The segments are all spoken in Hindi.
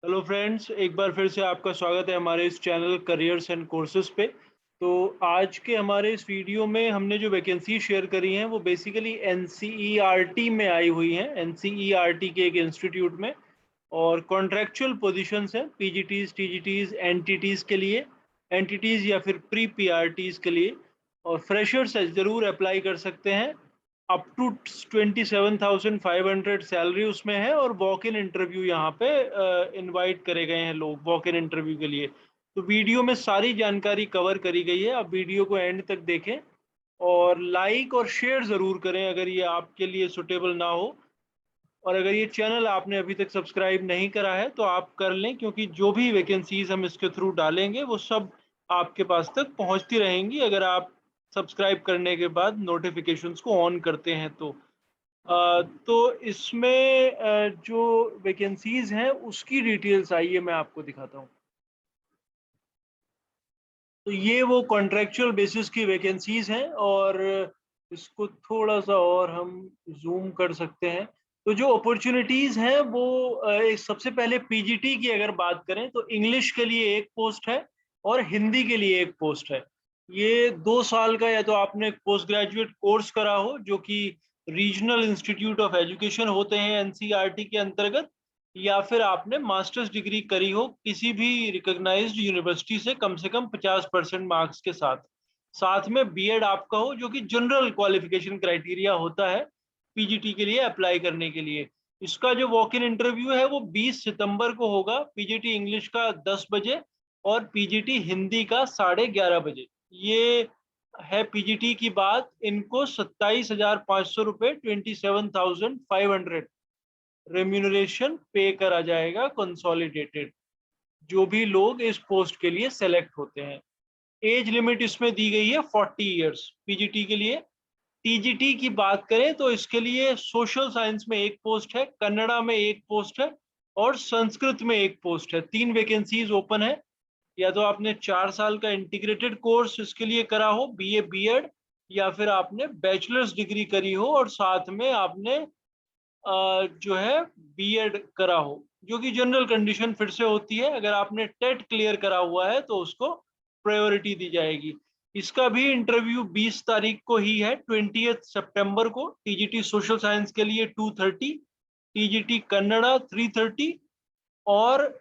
हेलो फ्रेंड्स, एक बार फिर से आपका स्वागत है हमारे इस चैनल करियर्स एंड कोर्सेज पे। तो आज के हमारे इस वीडियो में हमने जो वैकेंसी शेयर करी हैं वो बेसिकली एनसीईआरटी में आई हुई हैं, एनसीईआरटी के एक इंस्टीट्यूट में। और कॉन्ट्रैक्चुअल पोजीशंस हैं पीजीटीज, टीजीटीज, एनटीटीज के लिए, एनटीटीज या फिर प्री पीआरटीज के लिए। और फ्रेशर्स ज़रूर अप्लाई कर सकते हैं। अप टू 27,500 सैलरी उसमें है और वॉक इन इंटरव्यू यहाँ पे इनवाइट करे गए हैं लोग वॉक इन इंटरव्यू के लिए। तो वीडियो में सारी जानकारी कवर करी गई है, आप वीडियो को एंड तक देखें और लाइक और शेयर ज़रूर करें अगर ये आपके लिए सुटेबल ना हो। और अगर ये चैनल आपने अभी तक सब्सक्राइब नहीं करा है तो आप कर लें, क्योंकि जो भी वैकेंसीज हम इसके थ्रू डालेंगे वो सब आपके पास तक पहुंचती रहेंगी अगर आप सब्सक्राइब करने के बाद नोटिफिकेशंस को ऑन करते हैं तो। तो इसमें जो वैकेंसीज हैं उसकी डिटेल्स आइए मैं आपको दिखाता हूँ। तो ये वो कॉन्ट्रेक्चुअल बेसिस की वैकेंसीज हैं और इसको थोड़ा सा और हम जूम कर सकते हैं। तो जो अपॉर्चुनिटीज हैं वो एक सबसे पहले पीजीटी की अगर बात करें तो इंग्लिश के लिए एक पोस्ट है और हिंदी के लिए एक पोस्ट है। ये 2 साल का या तो आपने पोस्ट ग्रेजुएट कोर्स करा हो जो कि रीजनल इंस्टीट्यूट ऑफ एजुकेशन होते हैं एनसीईआरटी के अंतर्गत, या फिर आपने मास्टर्स डिग्री करी हो किसी भी रिकॉग्नाइज्ड यूनिवर्सिटी से कम 50% मार्क्स के साथ। साथ में बीएड आपका हो जो कि जनरल क्वालिफिकेशन क्राइटेरिया होता है पीजीटी के लिए अप्लाई करने के लिए। इसका जो वॉक इन इंटरव्यू है वो 20 सितंबर को होगा, पीजीटी इंग्लिश का 10 बजे और पीजीटी हिंदी का 11:30 बजे। ये है पीजीटी की बात। इनको 27,500 रुपये, 27,500 रेम्यूनरेशन पे करा जाएगा कंसोलिडेटेड, जो भी लोग इस पोस्ट के लिए सेलेक्ट होते हैं। एज लिमिट इसमें दी गई है 40 इयर्स पीजीटी के लिए। टीजीटी की बात करें तो इसके लिए सोशल साइंस में एक पोस्ट है, कन्नड़ा में एक पोस्ट है और संस्कृत में एक पोस्ट है। 3 वैकेंसीज ओपन है। या तो आपने 4 साल का इंटीग्रेटेड कोर्स इसके लिए करा हो, बीए बीएड, या फिर आपने बैचलर्स डिग्री करी हो और साथ में आपने जो है बीएड करा हो, जो कि जनरल कंडीशन फिर से होती है। अगर आपने टेट क्लियर करा हुआ है तो उसको प्रायोरिटी दी जाएगी। इसका भी इंटरव्यू 20 तारीख को ही है, 20 सितंबर को। टीजीटी सोशल साइंस के लिए 2:30, टीजीटी कन्नड़ा 3:30 और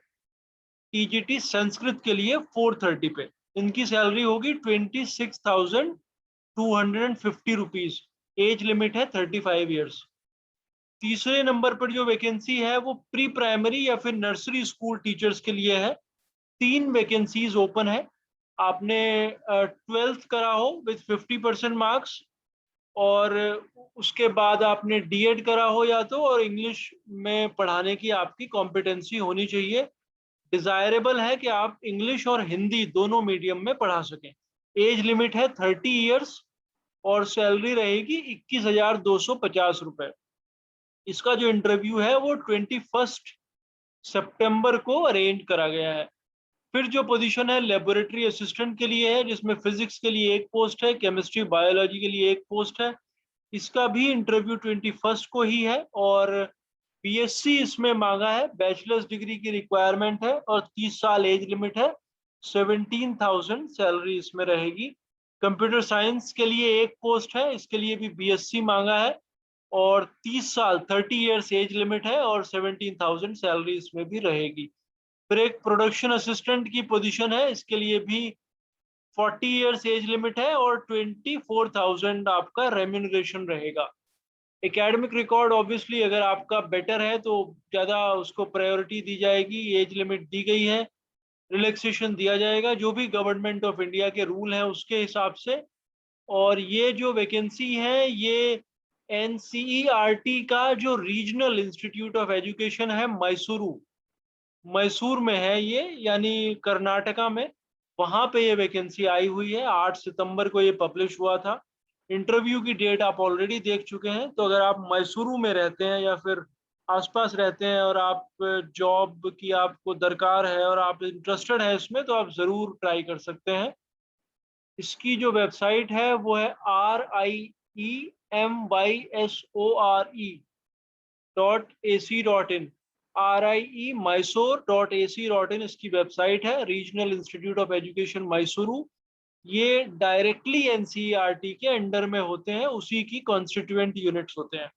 टीजीटी संस्कृत के लिए 4:30 पे। इनकी सैलरी होगी 26,250 रुपीज। एज लिमिट है 35 ईयर्स। तीसरे नंबर पर जो वैकेंसी है वो प्री प्राइमरी या फिर नर्सरी स्कूल टीचर्स के लिए है। 3 वैकेंसीज ओपन है। आपने 12th करा हो विथ 50% मार्क्स और उसके बाद आपने डीएड करा हो या तो, और इंग्लिश में पढ़ाने की आपकी कॉम्पिटेंसी होनी चाहिए। डिजायरेबल है कि आप इंग्लिश और हिंदी दोनों मीडियम में पढ़ा सकें। एज लिमिट है 30 इयर्स और सैलरी रहेगी 21,250 रुपए। इसका जो इंटरव्यू है वो 21 सितंबर को अरेंज करा गया है। फिर जो पोजीशन है लेबोरेटरी असिस्टेंट के लिए है, जिसमें फिजिक्स के लिए एक पोस्ट है, केमिस्ट्री बायोलॉजी के लिए एक पोस्ट है। इसका भी इंटरव्यू 21 को ही है और बीएससी इसमें मांगा है, बैचलर्स डिग्री की रिक्वायरमेंट है और 30 साल एज लिमिट है। 17,000 सैलरी इसमें रहेगी। कंप्यूटर साइंस के लिए एक पोस्ट है, इसके लिए भी बीएससी मांगा है और 30 साल 30 इयर्स एज लिमिट है और 17,000 सैलरी इसमें भी रहेगी। फिर एक प्रोडक्शन असिस्टेंट की पोजीशन है, इसके लिए भी 40 इयर्स एज लिमिट है और 24,000 आपका रेम्यूनरेशन रहेगा। एकेडमिक रिकॉर्ड ऑब्वियसली अगर आपका बेटर है तो ज़्यादा उसको प्रायोरिटी दी जाएगी, एज लिमिट दी गई है, रिलैक्सेशन दिया जाएगा जो भी गवर्नमेंट ऑफ इंडिया के रूल हैं उसके हिसाब से। और ये जो वैकेंसी है ये एनसीईआरटी का जो रीजनल इंस्टीट्यूट ऑफ एजुकेशन है मैसूरू, मैसूर में है ये, यानी कर्नाटका में। वहां पे ये वैकेंसी आई हुई है। 8 सितंबर को ये पब्लिश हुआ था। इंटरव्यू की डेट आप ऑलरेडी देख चुके हैं। तो अगर आप मैसूरू में रहते हैं या फिर आसपास रहते हैं और आप जॉब की आपको दरकार है और आप इंटरेस्टेड हैं इसमें, तो आप ज़रूर ट्राई कर सकते हैं। इसकी जो वेबसाइट है वो है RIEMYSORE.AC.in। RIE mysore.ac.in इसकी वेबसाइट है, regional institute of education Mysuru. ये डायरेक्टली NCERT के अंडर में होते हैं, उसी की कॉन्स्टिट्यूएंट यूनिट्स होते हैं।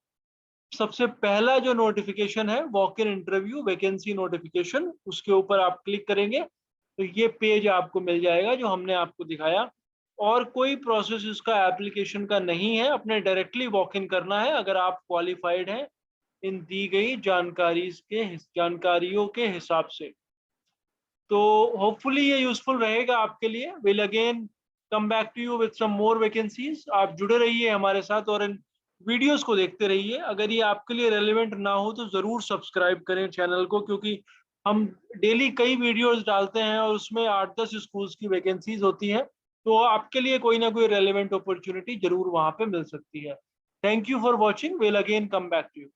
सबसे पहला जो नोटिफिकेशन है walk in interview vacancy notification, उसके ऊपर आप क्लिक करेंगे तो ये पेज आपको मिल जाएगा जो हमने आपको दिखाया। और कोई प्रोसेस इसका एप्लीकेशन का नहीं है, अपने डायरेक्टली वॉक इन करना है अगर आप क्वालिफाइड हैं इन दी गई जानकारियों के हिसाब से। तो होपफुली ये यूजफुल रहेगा आपके लिए। Will again come back to you with some more vacancies. आप जुड़े रहिए हमारे साथ और इन वीडियोस को देखते रहिए। अगर ये आपके लिए रेलेवेंट ना हो तो ज़रूर सब्सक्राइब करें चैनल को, क्योंकि हम डेली कई वीडियोस डालते हैं और उसमें 8-10 स्कूल्स की वैकेंसीज होती हैं। तो आपके लिए कोई ना कोई रेलेवेंट अपॉर्चुनिटी जरूर वहां पे मिल सकती है। Thank you for watching. Will again come back to you.